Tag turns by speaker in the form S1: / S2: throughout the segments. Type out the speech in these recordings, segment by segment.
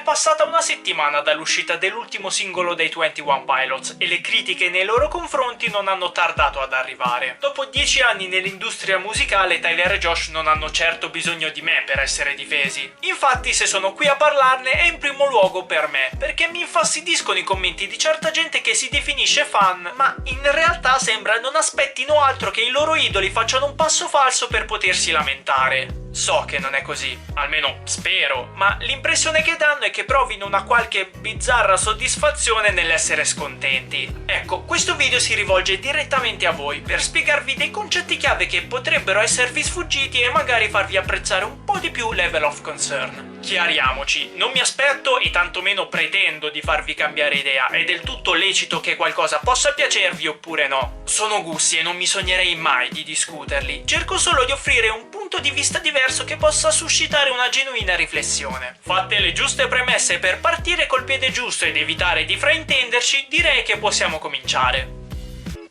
S1: passata una settimana dall'uscita dell'ultimo singolo dei 21 Pilots e le critiche nei loro confronti non hanno tardato ad arrivare. Dopo 10 anni nell'industria musicale, Tyler e Josh non hanno certo bisogno di me per essere difesi. Infatti, se sono qui a parlarne è in primo luogo per me, perché mi infastidiscono i commenti di certa gente che si definisce fan, ma in realtà sembra non aspettino altro che i loro idoli facciano un passo falso per potersi lamentare. So che non è così, almeno spero, ma l'impressione che danno è che provino una qualche bizzarra soddisfazione nell'essere scontenti. Ecco, questo video si rivolge direttamente a voi per spiegarvi dei concetti chiave che potrebbero esservi sfuggiti e magari farvi apprezzare un po' di più Level of Concern. Chiariamoci, non mi aspetto e tantomeno pretendo di farvi cambiare idea, è del tutto lecito che qualcosa possa piacervi oppure no. Sono gusti e non mi sognerei mai di discuterli, cerco solo di offrire un punto di vista diverso che possa suscitare una genuina riflessione. Fatte le giuste premesse per partire col piede giusto ed evitare di fraintenderci, direi che possiamo cominciare.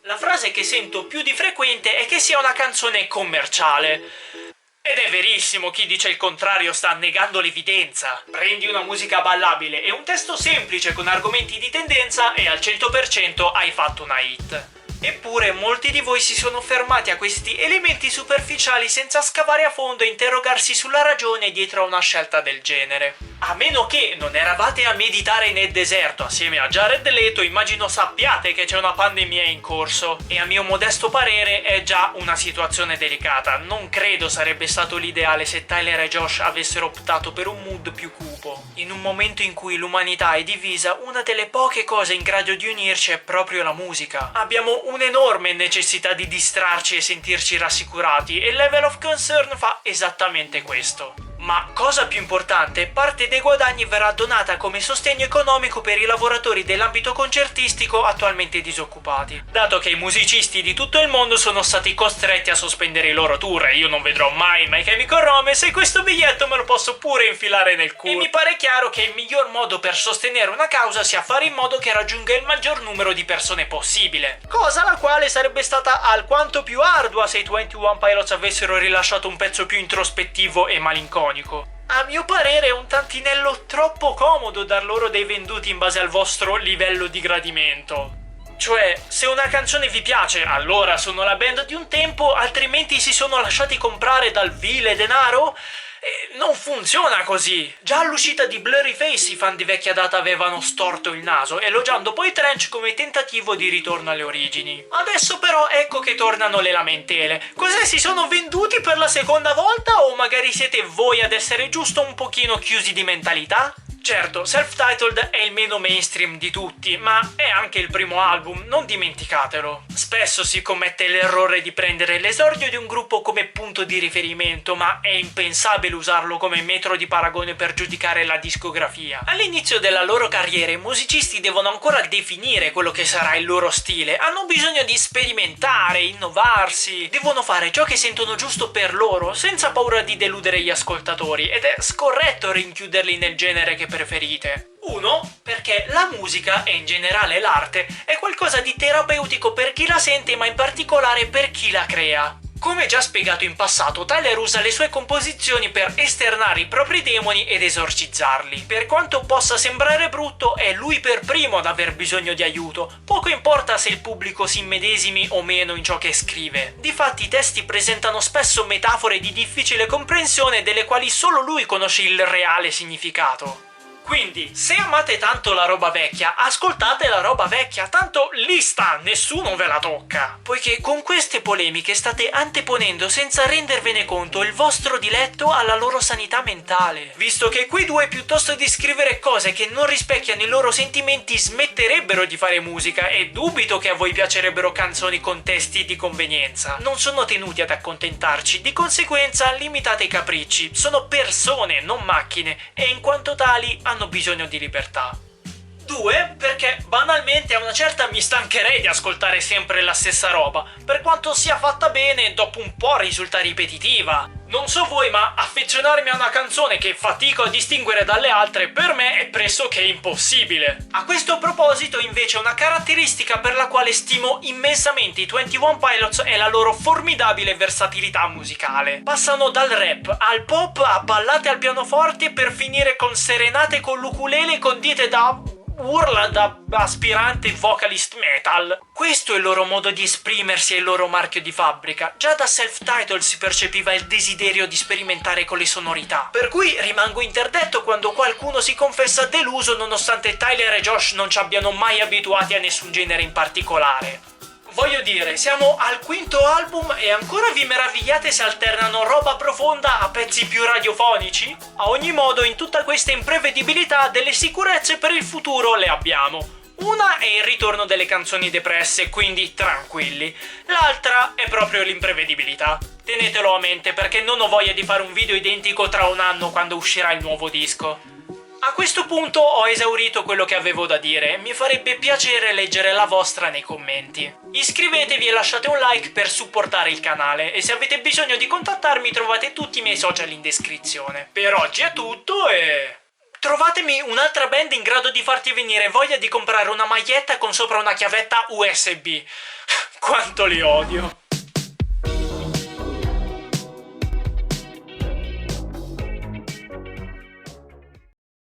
S1: La frase che sento più di frequente è che sia una canzone commerciale. Ed è verissimo, chi dice il contrario sta negando l'evidenza. Prendi una musica ballabile e un testo semplice con argomenti di tendenza e al 100% hai fatto una hit. Eppure molti di voi si sono fermati a questi elementi superficiali senza scavare a fondo e interrogarsi sulla ragione dietro a una scelta del genere. A meno che non eravate a meditare nel deserto assieme a Jared Leto, immagino sappiate che c'è una pandemia in corso e a mio modesto parere è già una situazione delicata. Non credo sarebbe stato l'ideale se Tyler e Josh avessero optato per un mood più cupo. In un momento in cui l'umanità è divisa, una delle poche cose in grado di unirci è proprio la musica. Abbiamo un'enorme necessità di distrarci e sentirci rassicurati e Level of Concern fa esattamente questo. Ma cosa più importante, parte dei guadagni verrà donata come sostegno economico per i lavoratori dell'ambito concertistico attualmente disoccupati, dato che i musicisti di tutto il mondo sono stati costretti a sospendere i loro tour e io non vedrò mai My Chemical Romance e questo biglietto me lo posso pure infilare nel culo. E mi pare chiaro che il miglior modo per sostenere una causa sia fare in modo che raggiunga il maggior numero di persone possibile, cosa la quale sarebbe stata alquanto più ardua se i 21 Pilots avessero rilasciato un pezzo più introspettivo e malinconico. A mio parere è un tantinello troppo comodo dar loro dei venduti in base al vostro livello di gradimento. Cioè, se una canzone vi piace, allora sono la band di un tempo, altrimenti si sono lasciati comprare dal vile denaro? Non funziona così! Già all'uscita di Blurryface i fan di vecchia data avevano storto il naso, elogiando poi Trench come tentativo di ritorno alle origini. Adesso però ecco che tornano le lamentele. Cos'è, si sono venduti per la seconda volta o magari siete voi ad essere giusto un pochino chiusi di mentalità? Certo, Self-Titled è il meno mainstream di tutti, ma è anche il primo album, non dimenticatelo. Spesso si commette l'errore di prendere l'esordio di un gruppo come punto di riferimento, ma è impensabile usarlo come metro di paragone per giudicare la discografia. All'inizio della loro carriera i musicisti devono ancora definire quello che sarà il loro stile, hanno bisogno di sperimentare, innovarsi, devono fare ciò che sentono giusto per loro, senza paura di deludere gli ascoltatori, ed è scorretto rinchiuderli nel genere che preferite. Uno, perché la musica e in generale l'arte è qualcosa di terapeutico per chi la sente, ma in particolare per chi la crea. Come già spiegato in passato, Tyler usa le sue composizioni per esternare i propri demoni ed esorcizzarli. Per quanto possa sembrare brutto, è lui per primo ad aver bisogno di aiuto, poco importa se il pubblico si immedesimi o meno in ciò che scrive. Difatti i testi presentano spesso metafore di difficile comprensione delle quali solo lui conosce il reale significato. Quindi, se amate tanto la roba vecchia, ascoltate la roba vecchia, tanto lì sta, nessuno ve la tocca. Poiché con queste polemiche state anteponendo senza rendervene conto il vostro diletto alla loro sanità mentale. Visto che quei due, piuttosto di scrivere cose che non rispecchiano i loro sentimenti, smetterebbero di fare musica e dubito che a voi piacerebbero canzoni con testi di convenienza. Non sono tenuti ad accontentarci, di conseguenza limitate i capricci. Sono persone, non macchine, e in quanto tali hanno bisogno di libertà. 2, perché banalmente a una certa mi stancherei di ascoltare sempre la stessa roba, per quanto sia fatta bene dopo un po' risulta ripetitiva. Non so voi, ma affezionarmi a una canzone che fatico a distinguere dalle altre per me è pressoché impossibile. A questo proposito invece una caratteristica per la quale stimo immensamente i 21 Pilots è la loro formidabile versatilità musicale. Passano dal rap al pop a ballate al pianoforte per finire con serenate con l'ukulele condite da urla da aspirante vocalist metal. Questo è il loro modo di esprimersi e il loro marchio di fabbrica. Già da Self-Titled si percepiva il desiderio di sperimentare con le sonorità. Per cui rimango interdetto quando qualcuno si confessa deluso nonostante Tyler e Josh non ci abbiano mai abituati a nessun genere in particolare. Voglio dire, siamo al quinto album e ancora vi meravigliate se alternano roba profonda a pezzi più radiofonici? A ogni modo, in tutta questa imprevedibilità, delle sicurezze per il futuro le abbiamo. Una è il ritorno delle canzoni depresse, quindi tranquilli. L'altra è proprio l'imprevedibilità. Tenetelo a mente perché non ho voglia di fare un video identico tra un anno quando uscirà il nuovo disco. A questo punto ho esaurito quello che avevo da dire e mi farebbe piacere leggere la vostra nei commenti. Iscrivetevi e lasciate un like per supportare il canale e se avete bisogno di contattarmi trovate tutti i miei social in descrizione. Per oggi è tutto e... trovatemi un'altra band in grado di farti venire voglia di comprare una maglietta con sopra una chiavetta USB. Quanto li odio!